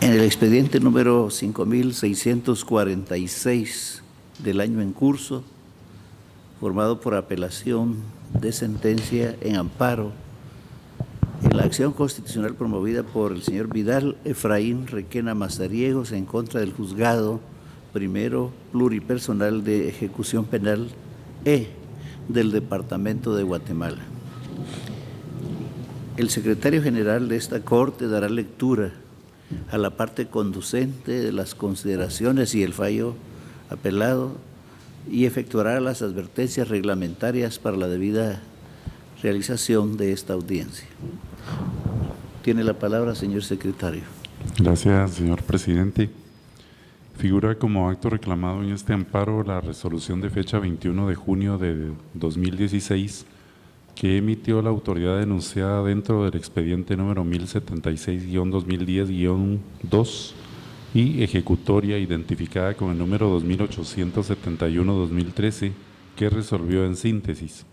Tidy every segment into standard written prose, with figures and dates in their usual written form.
En el expediente número 5646 del año en curso, formado por apelación de sentencia en amparo en la acción constitucional promovida por el señor Vidal Efraín Requena Mazariegos en contra del Juzgado Primero Pluripersonal de Ejecución Penal E del Departamento de Guatemala. El secretario general de esta Corte dará lectura a la parte conducente de las consideraciones y el fallo apelado y efectuará las advertencias reglamentarias para la debida realización de esta audiencia. Tiene la palabra, señor secretario. Gracias, señor presidente. Figura como acto reclamado en este amparo la resolución de fecha 21 de junio de 2016 que emitió la autoridad denunciada dentro del expediente número 1076-2010-2 y ejecutoria identificada con el número 2871-2013 que resolvió en síntesis.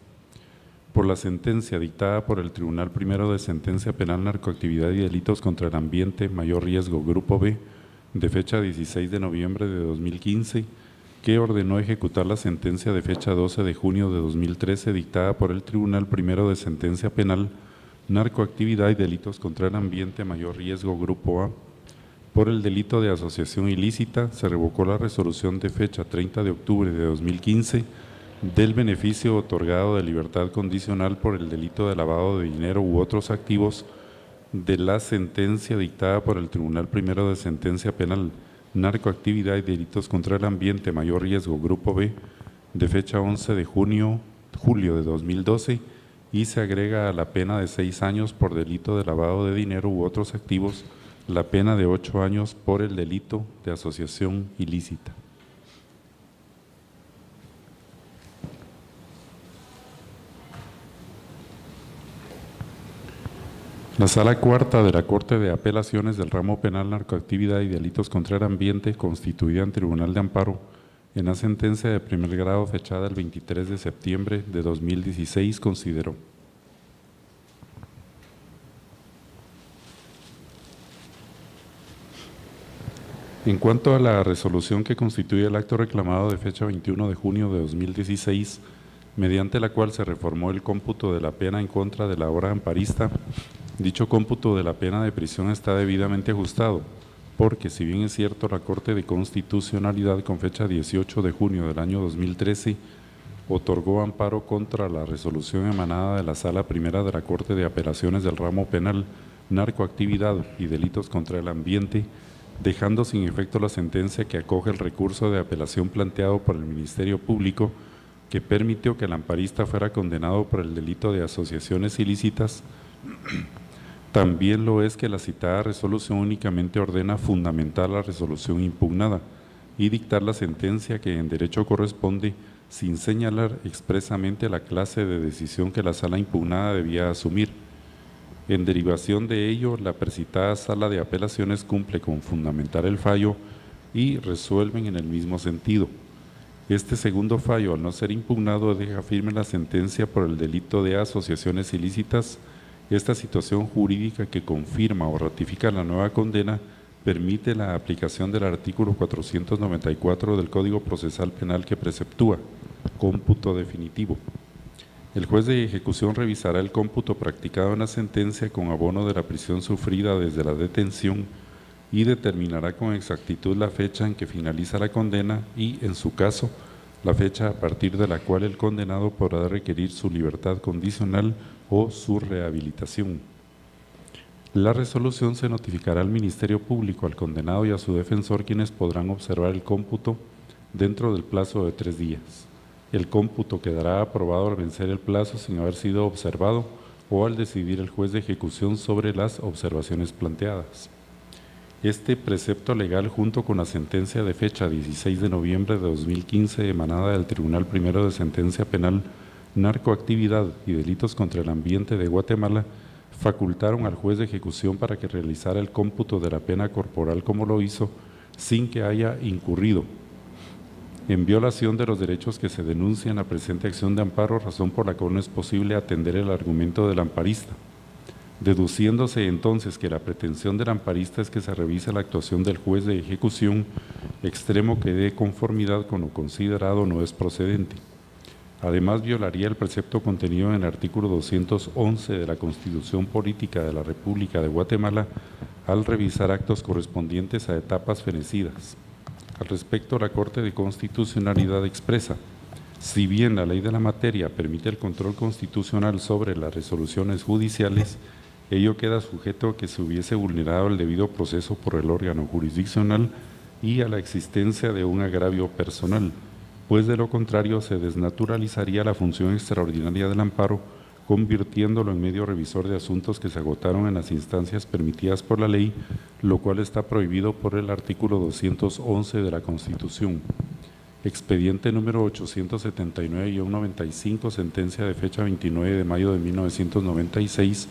Por la sentencia dictada por el Tribunal Primero de Sentencia Penal, Narcoactividad y Delitos contra el Ambiente, Mayor Riesgo, Grupo B, de fecha 16 de noviembre de 2015, que ordenó ejecutar la sentencia de fecha 12 de junio de 2013 dictada por el Tribunal Primero de Sentencia Penal, Narcoactividad y Delitos contra el Ambiente, Mayor Riesgo, Grupo A. Por el delito de asociación ilícita, se revocó la resolución de fecha 30 de octubre de 2015 del beneficio otorgado de libertad condicional por el delito de lavado de dinero u otros activos de la sentencia dictada por el Tribunal Primero de Sentencia Penal, Narcoactividad y Delitos contra el Ambiente, Mayor Riesgo, Grupo B, de fecha 11 de julio de 2012 y se agrega a la pena de 6 años por delito de lavado de dinero u otros activos la pena de 8 años por el delito de asociación ilícita. La Sala Cuarta de la Corte de Apelaciones del Ramo Penal, Narcoactividad y Delitos contra el Ambiente, constituida en Tribunal de Amparo, en la sentencia de primer grado fechada el 23 de septiembre de 2016, consideró: en cuanto a la resolución que constituye el acto reclamado de fecha 21 de junio de 2016, mediante la cual se reformó el cómputo de la pena en contra de la obra amparista, dicho cómputo de la pena de prisión está debidamente ajustado, porque si bien es cierto la Corte de Constitucionalidad con fecha 18 de junio del año 2013 otorgó amparo contra la resolución emanada de la Sala Primera de la Corte de Apelaciones del Ramo Penal, Narcoactividad y Delitos contra el Ambiente, dejando sin efecto la sentencia que acoge el recurso de apelación planteado por el Ministerio Público, que permitió que el amparista fuera condenado por el delito de asociaciones ilícitas. También lo es que la citada resolución únicamente ordena fundamentar la resolución impugnada y dictar la sentencia que en derecho corresponde, sin señalar expresamente la clase de decisión que la sala impugnada debía asumir. En derivación de ello, la precitada Sala de Apelaciones cumple con fundamentar el fallo y resuelven en el mismo sentido. Este segundo fallo, al no ser impugnado, deja firme la sentencia por el delito de asociaciones ilícitas. Esta situación jurídica que confirma o ratifica la nueva condena permite la aplicación del artículo 494 del Código Procesal Penal que preceptúa cómputo definitivo. El juez de ejecución revisará el cómputo practicado en la sentencia con abono de la prisión sufrida desde la detención y determinará con exactitud la fecha en que finaliza la condena y, en su caso, la fecha a partir de la cual el condenado podrá requerir su libertad condicional o su rehabilitación. La resolución se notificará al Ministerio Público, al condenado y a su defensor, quienes podrán observar el cómputo dentro del plazo de 3 días. El cómputo quedará aprobado al vencer el plazo sin haber sido observado o al decidir el juez de ejecución sobre las observaciones planteadas. Este precepto legal, junto con la sentencia de fecha 16 de noviembre de 2015 emanada del Tribunal Primero de Sentencia Penal, Narcoactividad y Delitos contra el Ambiente de Guatemala, facultaron al juez de ejecución para que realizara el cómputo de la pena corporal como lo hizo, sin que haya incurrido en violación de los derechos que se denuncian en la presente acción de amparo, razón por la cual no es posible atender el argumento del amparista. deduciéndose entonces que la pretensión del amparista es que se revise la actuación del juez de ejecución, extremo que de conformidad con lo considerado no es procedente. Además, violaría el precepto contenido en el artículo 211 de la Constitución Política de la República de Guatemala al revisar actos correspondientes a etapas fenecidas. Al respecto, la Corte de Constitucionalidad expresa: si bien la ley de la materia permite el control constitucional sobre las resoluciones judiciales, ello queda sujeto a que se hubiese vulnerado el debido proceso por el órgano jurisdiccional y a la existencia de un agravio personal, pues de lo contrario se desnaturalizaría la función extraordinaria del amparo, convirtiéndolo en medio revisor de asuntos que se agotaron en las instancias permitidas por la ley, lo cual está prohibido por el artículo 211 de la Constitución. Expediente número 879-95, sentencia de fecha 29 de mayo de 1996,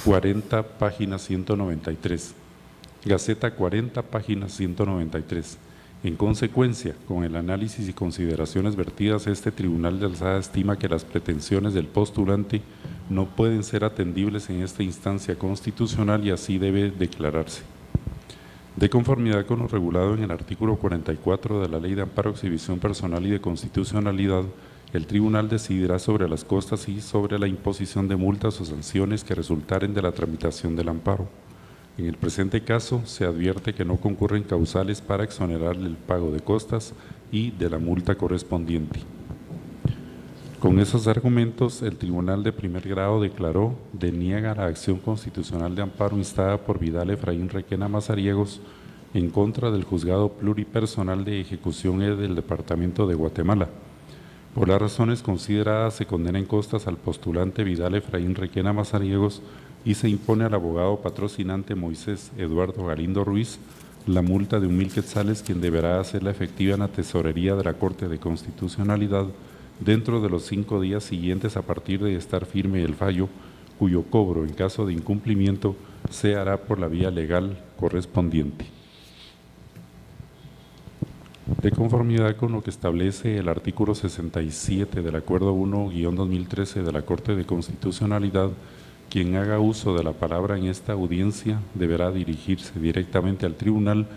40 páginas 193. Gaceta 40 páginas 193. En consecuencia, con el análisis y consideraciones vertidas, este Tribunal de Alzada estima que las pretensiones del postulante no pueden ser atendibles en esta instancia constitucional y así debe declararse. De conformidad con lo regulado en el artículo 44 de la Ley de Amparo, Exhibición Personal y de Constitucionalidad, el Tribunal decidirá sobre las costas y sobre la imposición de multas o sanciones que resultaren de la tramitación del amparo. En el presente caso, se advierte que no concurren causales para exonerar el pago de costas y de la multa correspondiente. Con esos argumentos, el Tribunal de Primer Grado declaró: deniega la acción constitucional de amparo instada por Vidal Efraín Requena Mazariegos en contra del Juzgado Pluripersonal de Ejecución del Departamento de Guatemala. Por las razones consideradas, se condena en costas al postulante Vidal Efraín Requena Mazariegos y se impone al abogado patrocinante Moisés Eduardo Galindo Ruiz la multa de 1,000 quetzales, quien deberá hacerla efectiva en la tesorería de la Corte de Constitucionalidad dentro de los 5 días siguientes a partir de estar firme el fallo, cuyo cobro, en caso de incumplimiento, se hará por la vía legal correspondiente. De conformidad con lo que establece el artículo 67 del Acuerdo 1-2013 de la Corte de Constitucionalidad, quien haga uso de la palabra en esta audiencia deberá dirigirse directamente al tribunal,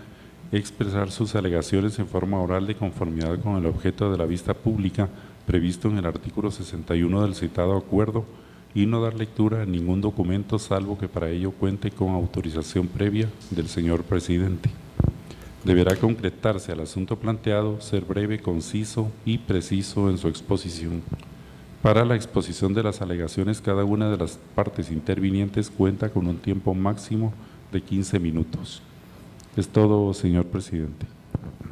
expresar sus alegaciones en forma oral de conformidad con el objeto de la vista pública previsto en el artículo 61 del citado acuerdo y no dar lectura a ningún documento salvo que para ello cuente con autorización previa del señor presidente. Deberá concretarse al asunto planteado, ser breve, conciso y preciso en su exposición. Para la exposición de las alegaciones, cada una de las partes intervinientes cuenta con un tiempo máximo de 15 minutos. Es todo, señor presidente.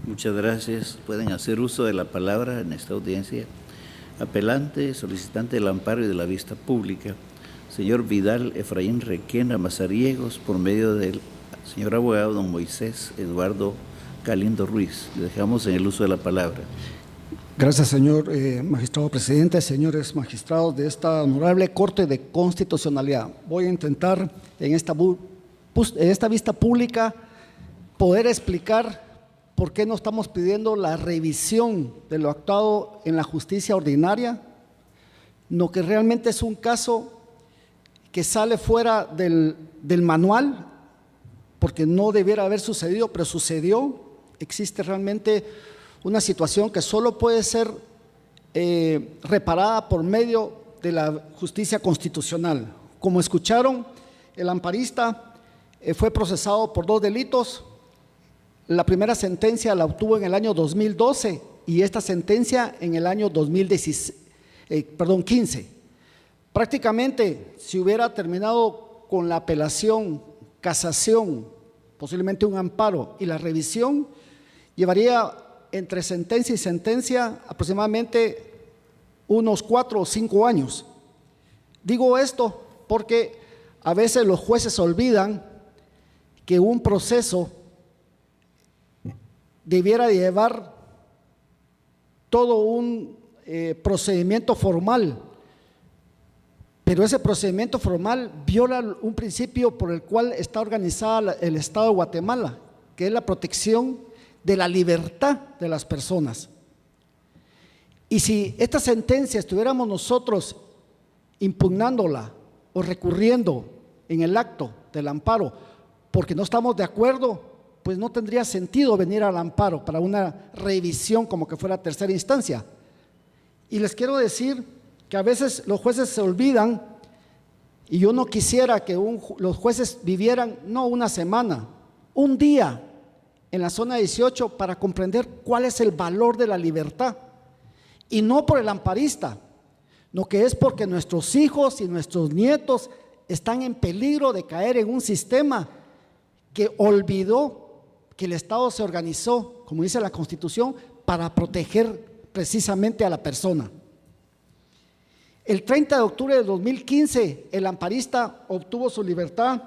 Muchas gracias. Pueden hacer uso de la palabra en esta audiencia. Apelante, solicitante del amparo y de la vista pública, señor Vidal Efraín Requena Mazariegos, por medio del señor abogado don Moisés Eduardo Galindo Ruiz. Le dejamos en el uso de la palabra. Gracias, señor magistrado presidente, señores magistrados de esta honorable Corte de Constitucionalidad. Voy a intentar en esta vista pública poder explicar por qué no estamos pidiendo la revisión de lo actuado en la justicia ordinaria, no que realmente es un caso que sale fuera del manual, porque no debiera haber sucedido, pero sucedió. Existe realmente una situación que solo puede ser reparada por medio de la justicia constitucional. Como escucharon, el amparista fue procesado por 2 delitos. La primera sentencia la obtuvo en el año 2012 y esta sentencia en el año 2015. Prácticamente, si hubiera terminado con la apelación, casación, posiblemente un amparo y la revisión, llevaría entre sentencia y sentencia aproximadamente unos 4 o 5 años. Digo esto porque a veces los jueces olvidan que un proceso debiera llevar todo un procedimiento formal, pero ese procedimiento formal viola un principio por el cual está organizada el Estado de Guatemala, que es la protección de la libertad de las personas. Y si esta sentencia estuviéramos nosotros impugnándola o recurriendo en el acto del amparo, porque no estamos de acuerdo, pues no tendría sentido venir al amparo para una revisión como que fuera tercera instancia. Y les quiero decir que a veces los jueces se olvidan, y yo no quisiera que los jueces vivieran no una semana, un día en la zona 18 para comprender cuál es el valor de la libertad, y no por el amparista, no, que es porque nuestros hijos y nuestros nietos están en peligro de caer en un sistema que olvidó que el Estado se organizó, como dice la Constitución, para proteger precisamente a la persona. El 30 de octubre de 2015, el amparista obtuvo su libertad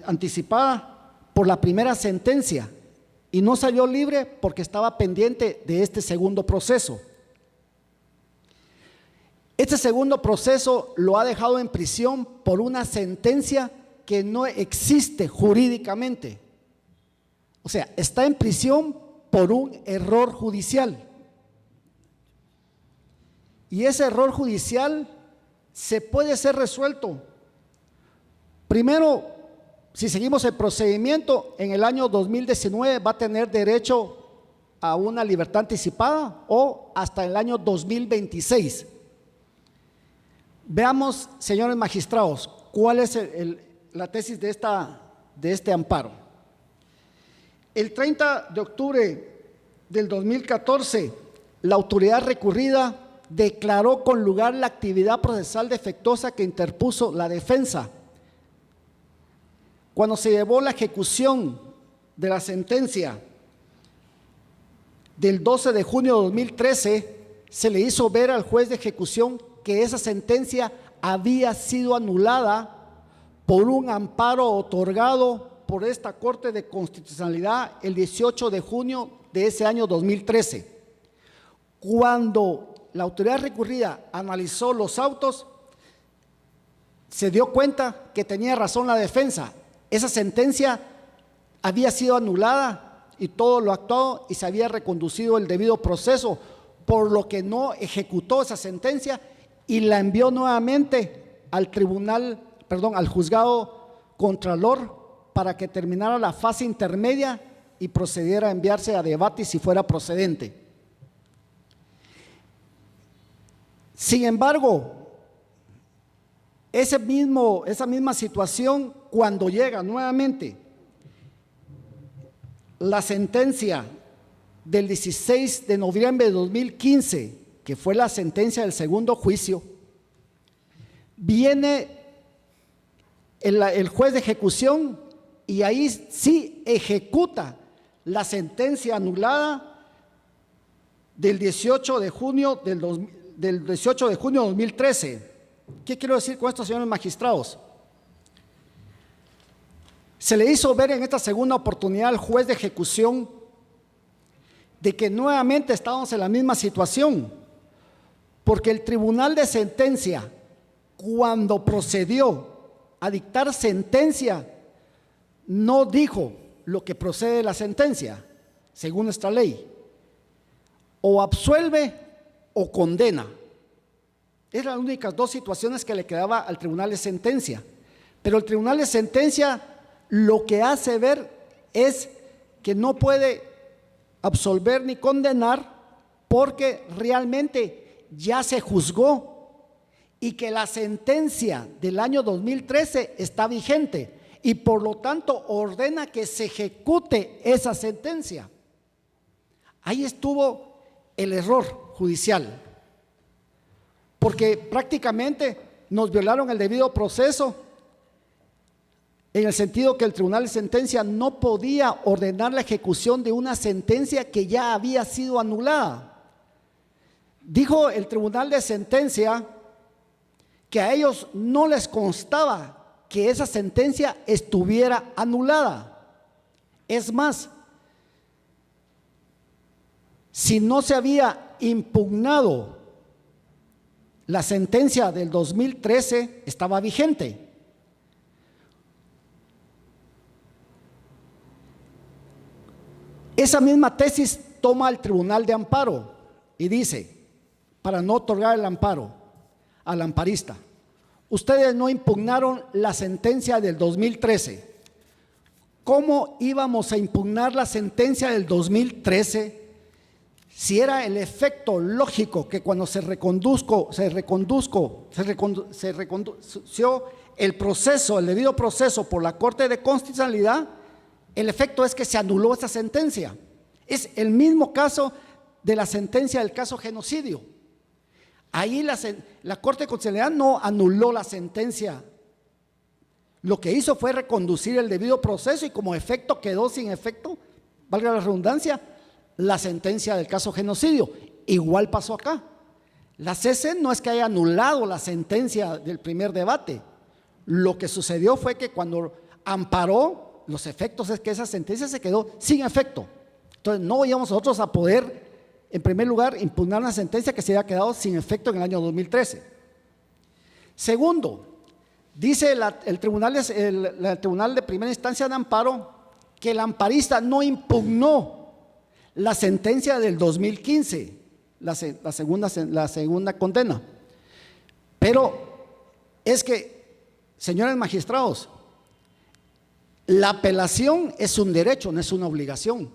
anticipada por la primera sentencia y no salió libre porque estaba pendiente de este segundo proceso. Este segundo proceso lo ha dejado en prisión por una sentencia que no existe jurídicamente. O sea, está en prisión por un error judicial. Y ese error judicial se puede ser resuelto. Primero, si seguimos el procedimiento, en el año 2019 va a tener derecho a una libertad anticipada o hasta el año 2026. Veamos, señores magistrados, cuál es la tesis de este amparo. El 30 de octubre del 2014, la autoridad recurrida declaró con lugar la actividad procesal defectuosa que interpuso la defensa. Cuando se llevó la ejecución de la sentencia del 12 de junio de 2013, se le hizo ver al juez de ejecución que esa sentencia había sido anulada por un amparo otorgado por esta Corte de Constitucionalidad el 18 de junio de ese año 2013. Cuando la autoridad recurrida analizó los autos, se dio cuenta que tenía razón la defensa. Esa sentencia había sido anulada y todo lo actuado y se había reconducido el debido proceso, por lo que no ejecutó esa sentencia y la envió nuevamente al juzgado contralor para que terminara la fase intermedia y procediera a enviarse a debate si fuera procedente. Sin embargo, esa misma situación, cuando llega nuevamente la sentencia del 16 de noviembre de 2015, que fue la sentencia del segundo juicio, viene el juez de ejecución y ahí sí ejecuta la sentencia anulada del 18 de junio de 2013. ¿Qué quiero decir con esto, señores magistrados? Se le hizo ver en esta segunda oportunidad al juez de ejecución de que nuevamente estábamos en la misma situación, porque el tribunal de sentencia, cuando procedió a dictar sentencia, no dijo lo que procede de la sentencia, según nuestra ley: o absuelve o condena. Eran las únicas dos situaciones que le quedaba al tribunal de sentencia. Pero el tribunal de sentencia lo que hace ver es que no puede absolver ni condenar porque realmente ya se juzgó y que la sentencia del año 2013 está vigente y por lo tanto ordena que se ejecute esa sentencia. Ahí estuvo el error judicial, porque prácticamente nos violaron el debido proceso, en el sentido que el tribunal de sentencia no podía ordenar la ejecución de una sentencia que ya había sido anulada. Dijo el tribunal de sentencia que a ellos no les constaba que esa sentencia estuviera anulada. Es más, si no se había impugnado la sentencia del 2013, estaba vigente. Esa misma tesis toma el Tribunal de Amparo y dice, para no otorgar el amparo al amparista: ustedes no impugnaron la sentencia del 2013. ¿Cómo íbamos a impugnar la sentencia del 2013 si era el efecto lógico que cuando se recondució el proceso, el debido proceso por la Corte de Constitucionalidad, el efecto es que se anuló esa sentencia? Es el mismo caso de la sentencia del caso genocidio. Ahí la Corte de Constitucionalidad no anuló la sentencia. Lo que hizo fue reconducir el debido proceso y como efecto quedó sin efecto, valga la redundancia, la sentencia del caso genocidio. Igual pasó acá. La CC no es que haya anulado la sentencia del primer debate. Lo que sucedió fue que cuando amparó, los efectos es que esa sentencia se quedó sin efecto. Entonces no íbamos nosotros a poder, en primer lugar, impugnar una sentencia que se había quedado sin efecto en el año 2013. Segundo, dice el tribunal de primera instancia de amparo que el amparista no impugnó la sentencia del 2015, la segunda condena. Pero es que, señores magistrados, la apelación es un derecho, no es una obligación.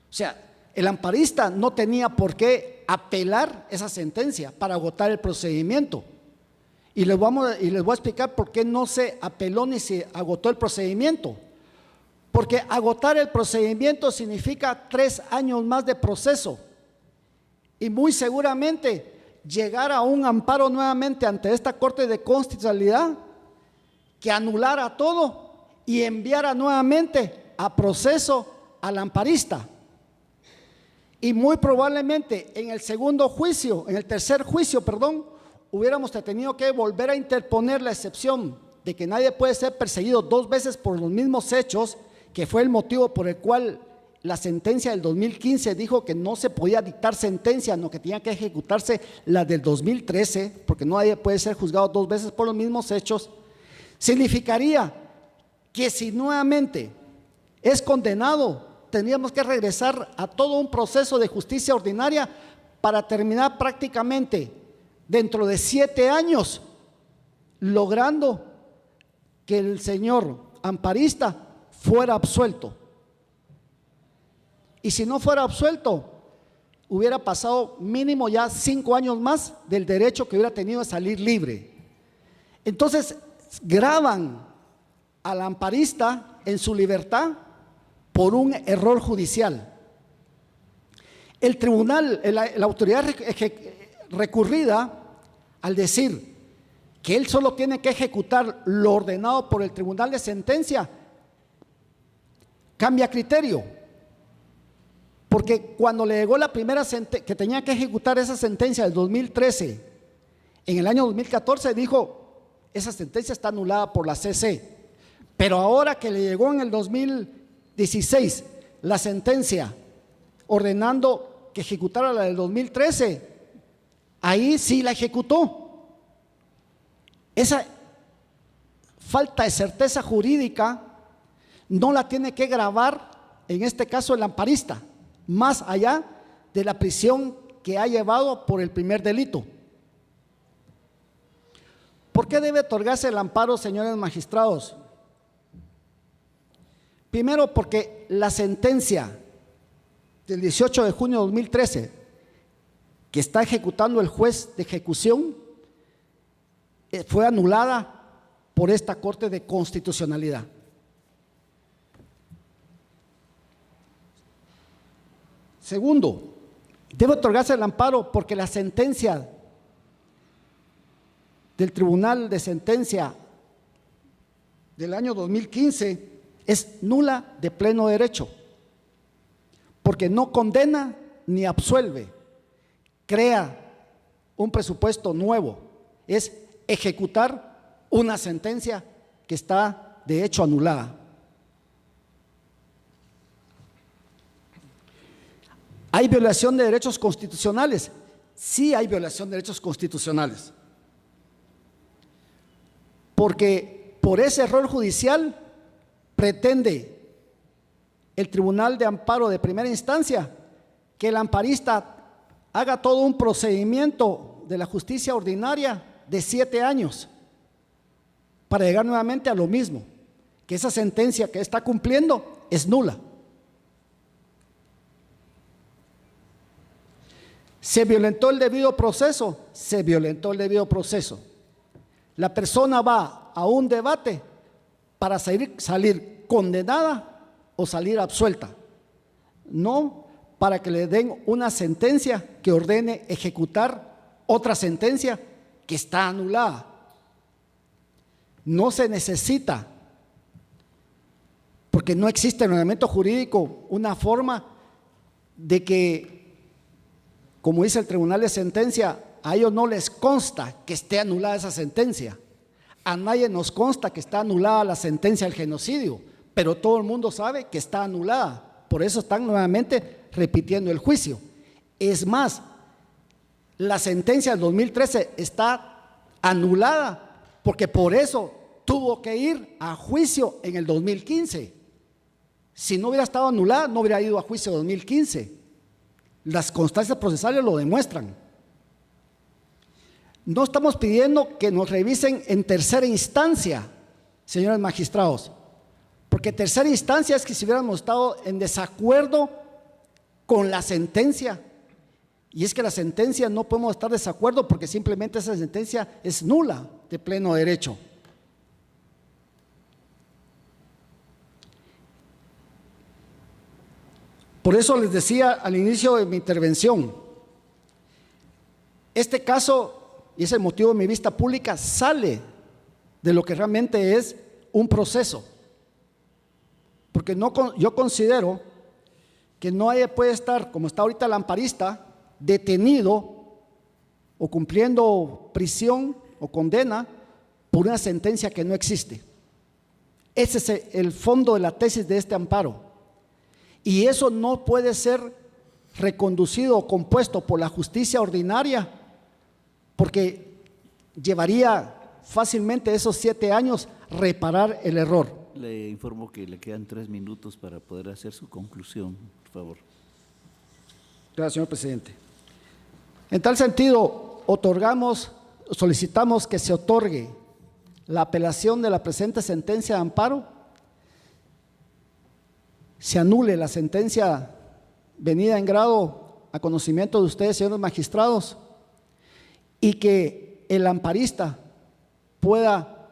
O sea, el amparista no tenía por qué apelar esa sentencia para agotar el procedimiento. Y les voy a explicar por qué no se apeló ni se agotó el procedimiento. Porque agotar el procedimiento significa 3 años más de proceso. Y muy seguramente llegar a un amparo nuevamente ante esta Corte de Constitucionalidad que anulara todo y enviara nuevamente a proceso al amparista. Y muy probablemente en el tercer juicio, hubiéramos tenido que volver a interponer la excepción de que nadie puede ser perseguido 2 veces por los mismos hechos, que fue el motivo por el cual la sentencia del 2015 dijo que no se podía dictar sentencia, no, que tenía que ejecutarse la del 2013, porque nadie puede ser juzgado 2 veces por los mismos hechos. Significaría que si nuevamente es condenado, tendríamos que regresar a todo un proceso de justicia ordinaria para terminar prácticamente dentro de 7 años, logrando que el señor amparista fuera absuelto. Y si no fuera absuelto, hubiera pasado mínimo ya 5 años más del derecho que hubiera tenido a salir libre. Entonces, gravan al amparista en su libertad por un error judicial. El tribunal, la autoridad recurrida, al decir que él solo tiene que ejecutar lo ordenado por el tribunal de sentencia, cambia criterio, porque cuando le llegó la primera sentencia, que tenía que ejecutar esa sentencia del 2013, en el año 2014 dijo, esa sentencia está anulada por la CC, pero ahora que le llegó en el 2016 la sentencia ordenando que ejecutara la del 2013, ahí sí la ejecutó. Esa falta de certeza jurídica no la tiene que gravar, en este caso el amparista, más allá de la prisión que ha llevado por el primer delito. ¿Por qué debe otorgarse el amparo, señores magistrados? Primero, porque la sentencia del 18 de junio de 2013 que está ejecutando el juez de ejecución fue anulada por esta Corte de Constitucionalidad. Segundo, debe otorgarse el amparo porque la sentencia del Tribunal de Sentencia del año 2015 es nula de pleno derecho, porque no condena ni absuelve, crea un presupuesto nuevo, es ejecutar una sentencia que está de hecho anulada. ¿Hay violación de derechos constitucionales? Sí hay violación de derechos constitucionales, porque por ese error judicial pretende el Tribunal de Amparo de primera instancia que el amparista haga todo un procedimiento de la justicia ordinaria de 7 años para llegar nuevamente a lo mismo, que esa sentencia que está cumpliendo es nula. ¿Se violentó el debido proceso? Se violentó el debido proceso. La persona va a un debate para salir condenada o salir absuelta, no para que le den una sentencia que ordene ejecutar otra sentencia que está anulada. No se necesita, porque no existe en el ordenamiento jurídico una forma de que, como dice el tribunal de sentencia, a ellos no les consta que esté anulada esa sentencia. A nadie nos consta que está anulada la sentencia del genocidio, pero todo el mundo sabe que está anulada. Por eso están nuevamente repitiendo el juicio. Es más, la sentencia del 2013 está anulada porque por eso tuvo que ir a juicio en el 2015. Si no hubiera estado anulada, no hubiera ido a juicio en 2015. Las constancias procesales lo demuestran. No estamos pidiendo que nos revisen en tercera instancia, señores magistrados, porque tercera instancia es que si hubiéramos estado en desacuerdo con la sentencia, y es que la sentencia no podemos estar de desacuerdo porque simplemente esa sentencia es nula de pleno derecho. Por eso les decía al inicio de mi intervención, este caso, y es el motivo de mi vista pública, sale de lo que realmente es un proceso. Porque yo considero que nadie puede estar, como está ahorita el amparista, detenido o cumpliendo prisión o condena por una sentencia que no existe. Ese es el fondo de la tesis de este amparo. Y eso no puede ser reconducido o compuesto por la justicia ordinaria, porque llevaría fácilmente esos 7 años reparar el error. Le informo que le quedan 3 minutos para poder hacer su conclusión, por favor. Gracias, señor presidente. En tal sentido, solicitamos que se otorgue la apelación de la presente sentencia de amparo, se anule la sentencia venida en grado a conocimiento de ustedes, señores magistrados, y que el amparista pueda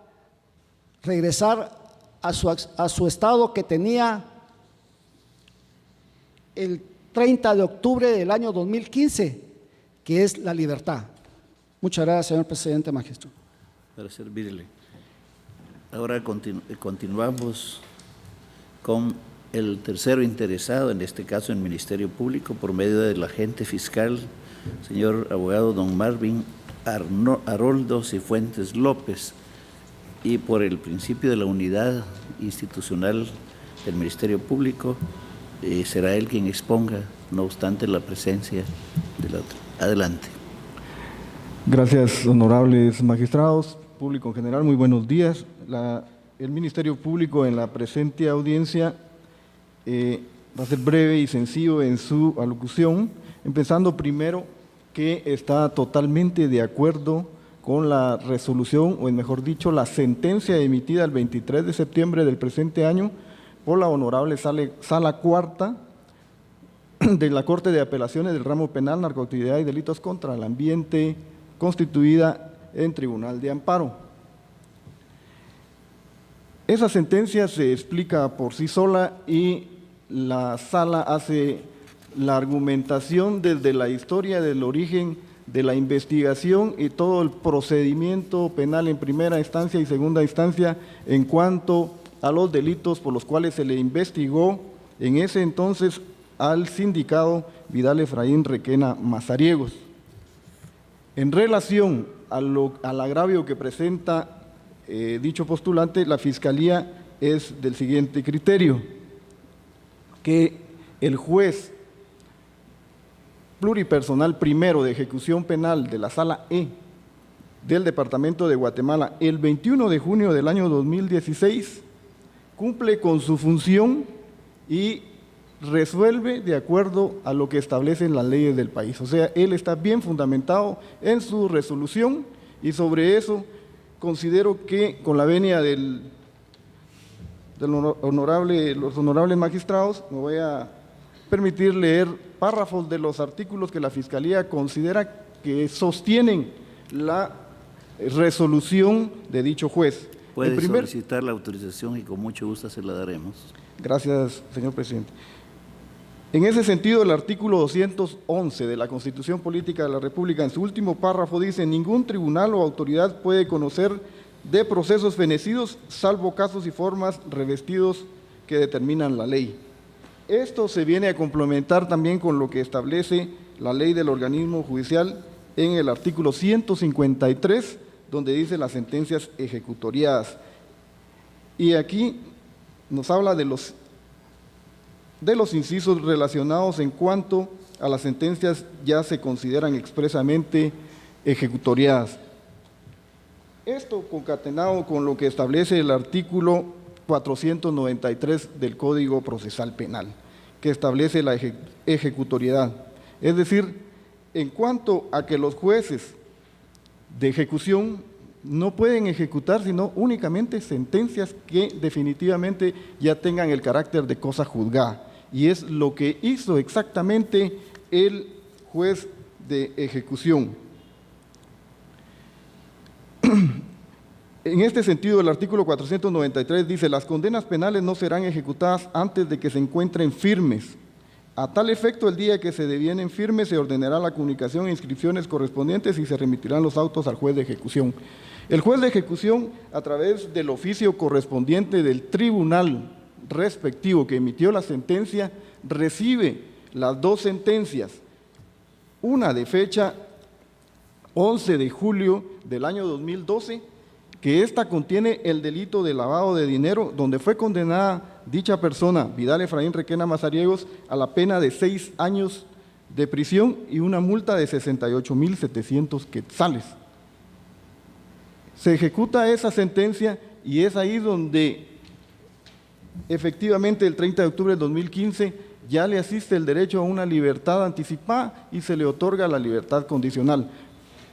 regresar a su estado que tenía el 30 de octubre del año 2015, que es la libertad. Muchas gracias, señor presidente magistro. Para servirle. Ahora continuamos con el tercero interesado, en este caso el Ministerio Público, por medio del agente fiscal, señor abogado don Marvin Haroldo Cifuentes López, y por el principio de la unidad institucional del Ministerio Público, será él quien exponga, no obstante la presencia del otro. Adelante. Gracias, honorables magistrados, público en general, muy buenos días. El Ministerio Público en la presente audiencia va a ser breve y sencillo en su alocución, empezando primero que está totalmente de acuerdo con la resolución, o mejor dicho, la sentencia emitida el 23 de septiembre del presente año por la honorable Sala Cuarta de la Corte de Apelaciones del Ramo Penal, Narcoactividad y Delitos contra el Ambiente, constituida en Tribunal de Amparo. Esa sentencia se explica por sí sola y la Sala hace la argumentación desde la historia del origen de la investigación y todo el procedimiento penal en primera instancia y segunda instancia en cuanto a los delitos por los cuales se le investigó en ese entonces al sindicado Vidal Efraín Requena Mazariegos. En relación al agravio que presenta dicho postulante, la Fiscalía es del siguiente criterio: que el juez pluripersonal primero de ejecución penal de la Sala E del Departamento de Guatemala el 21 de junio del año 2016 cumple con su función y resuelve de acuerdo a lo que establecen las leyes del país. O sea, él está bien fundamentado en su resolución Y sobre eso considero que con la venia los honorables magistrados, me voy a permitir leer párrafos de los artículos que la Fiscalía considera que sostienen la resolución de dicho juez. Puede solicitar la autorización y con mucho gusto se la daremos. Gracias, señor presidente. En ese sentido, el artículo 211 de la Constitución Política de la República, en su último párrafo, dice: ningún tribunal o autoridad puede conocer de procesos fenecidos, salvo casos y formas revestidos que determinan la ley. Esto se viene a complementar también con lo que establece la ley del organismo judicial en el artículo 153, donde dice las sentencias ejecutoriadas. Y aquí nos habla de los incisos relacionados en cuanto a las sentencias ya se consideran expresamente ejecutoriadas. Esto concatenado con lo que establece el artículo 493 del Código Procesal Penal, que establece la ejecutoriedad. Es decir, en cuanto a que los jueces de ejecución no pueden ejecutar sino únicamente sentencias que definitivamente ya tengan el carácter de cosa juzgada. Y es lo que hizo exactamente el juez de ejecución. En este sentido, el artículo 493 dice: las condenas penales no serán ejecutadas antes de que se encuentren firmes. A tal efecto, el día que se devienen firmes, se ordenará la comunicación e inscripciones correspondientes y se remitirán los autos al juez de ejecución. El juez de ejecución, a través del oficio correspondiente del tribunal respectivo que emitió la sentencia, recibe las dos sentencias, una de fecha 11 de julio del año 2012, que esta contiene el delito de lavado de dinero, donde fue condenada dicha persona, Vidal Efraín Requena Mazariegos, a la pena de 6 años de prisión y una multa de 68,700 quetzales. Se ejecuta esa sentencia y es ahí donde efectivamente el 30 de octubre del 2015 ya le asiste el derecho a una libertad anticipada y se le otorga la libertad condicional.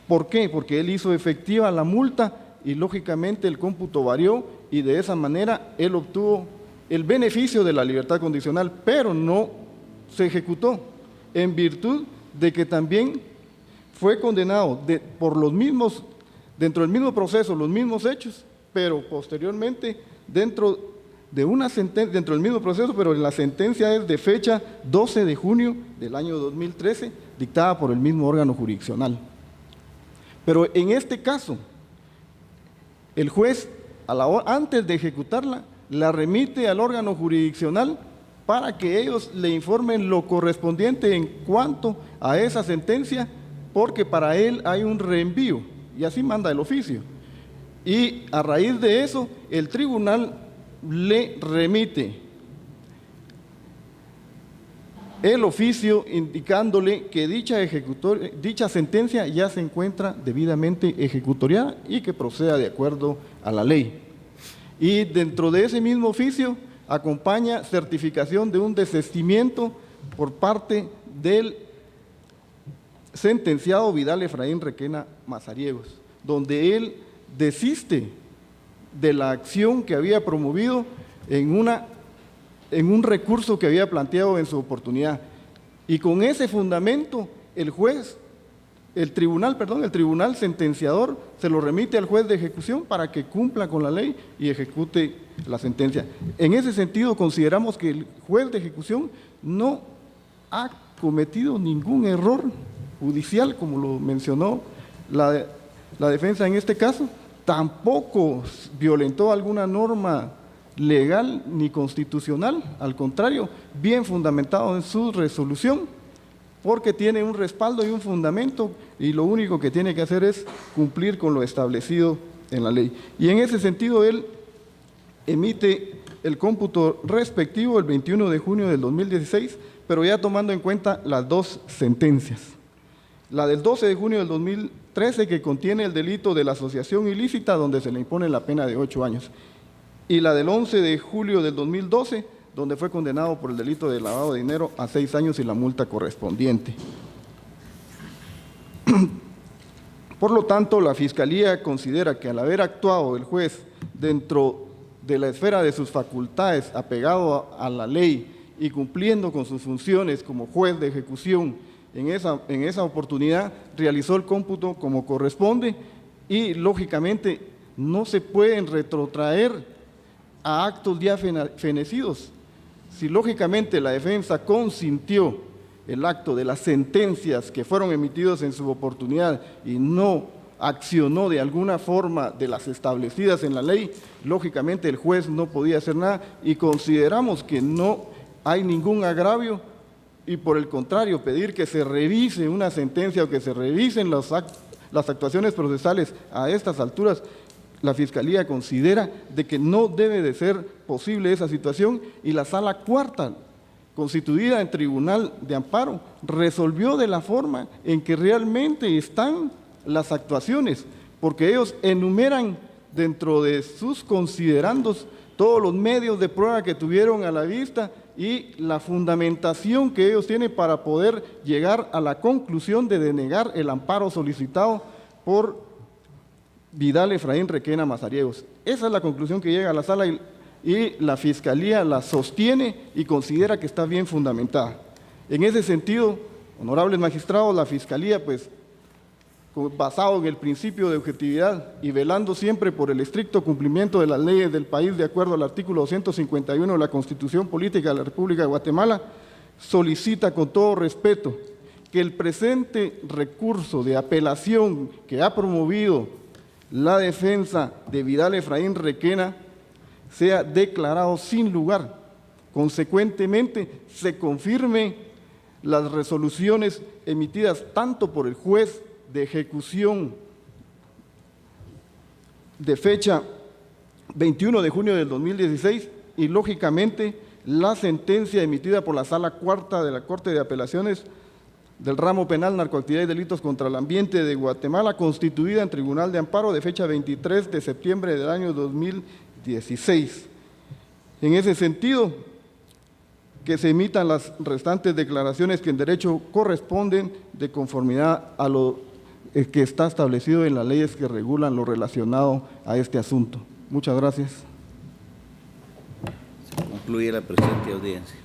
¿Por qué? Porque él hizo efectiva la multa y lógicamente el cómputo varió y de esa manera él obtuvo el beneficio de la libertad condicional, pero no se ejecutó, en virtud de que también fue condenado por los mismos, dentro del mismo proceso, los mismos hechos, pero posteriormente dentro del mismo proceso, pero la sentencia es de fecha 12 de junio del año 2013, dictada por el mismo órgano jurisdiccional. Pero en este caso, el juez, antes de ejecutarla, la remite al órgano jurisdiccional para que ellos le informen lo correspondiente en cuanto a esa sentencia, porque para él hay un reenvío, y así manda el oficio. Y a raíz de eso, el tribunal le remite el oficio indicándole que dicha sentencia ya se encuentra debidamente ejecutoriada y que proceda de acuerdo a la ley. Y dentro de ese mismo oficio acompaña certificación de un desistimiento por parte del sentenciado Vidal Efraín Requena Mazariegos, donde él desiste de la acción que había promovido en un recurso que había planteado en su oportunidad. Y con ese fundamento, el tribunal sentenciador se lo remite al juez de ejecución para que cumpla con la ley y ejecute la sentencia. En ese sentido, consideramos que el juez de ejecución no ha cometido ningún error judicial, como lo mencionó la defensa en este caso, tampoco violentó alguna norma legal ni constitucional, al contrario, bien fundamentado en su resolución, porque tiene un respaldo y un fundamento y lo único que tiene que hacer es cumplir con lo establecido en la ley. Y en ese sentido él emite el cómputo respectivo el 21 de junio del 2016, pero ya tomando en cuenta las dos sentencias. La del 12 de junio del 2013, que contiene el delito de la asociación ilícita, donde se le impone la pena de 8 años. Y la del 11 de julio del 2012, donde fue condenado por el delito de lavado de dinero a 6 años y la multa correspondiente. Por lo tanto, la Fiscalía considera que al haber actuado el juez dentro de la esfera de sus facultades, apegado a la ley y cumpliendo con sus funciones como juez de ejecución, en esa oportunidad realizó el cómputo como corresponde y, lógicamente, no se pueden retrotraer a actos ya fenecidos. Si, lógicamente, la defensa consintió el acto de las sentencias que fueron emitidas en su oportunidad y no accionó de alguna forma de las establecidas en la ley, lógicamente el juez no podía hacer nada y consideramos que no hay ningún agravio y, por el contrario, pedir que se revise una sentencia o que se revisen las actuaciones procesales a estas alturas. La Fiscalía considera de que no debe de ser posible esa situación y la Sala Cuarta, constituida en Tribunal de Amparo, resolvió de la forma en que realmente están las actuaciones, porque ellos enumeran dentro de sus considerandos todos los medios de prueba que tuvieron a la vista y la fundamentación que ellos tienen para poder llegar a la conclusión de denegar el amparo solicitado por Vidal Efraín Requena Mazariegos. Esa es la conclusión que llega a la sala y la Fiscalía la sostiene y considera que está bien fundamentada. En ese sentido, honorables magistrados, la Fiscalía, pues, basado en el principio de objetividad y velando siempre por el estricto cumplimiento de las leyes del país de acuerdo al artículo 251 de la Constitución Política de la República de Guatemala, solicita con todo respeto que el presente recurso de apelación que ha promovido la defensa de Vidal Efraín Requena sea declarado sin lugar. Consecuentemente, se confirmen las resoluciones emitidas tanto por el juez de ejecución de fecha 21 de junio del 2016 y, lógicamente, la sentencia emitida por la Sala Cuarta de la Corte de Apelaciones del Ramo Penal, Narcoactividad y Delitos contra el Ambiente de Guatemala, constituida en Tribunal de Amparo de fecha 23 de septiembre del año 2016. En ese sentido, que se emitan las restantes declaraciones que en derecho corresponden de conformidad a lo que está establecido en las leyes que regulan lo relacionado a este asunto. Muchas gracias. Se concluye la presente audiencia.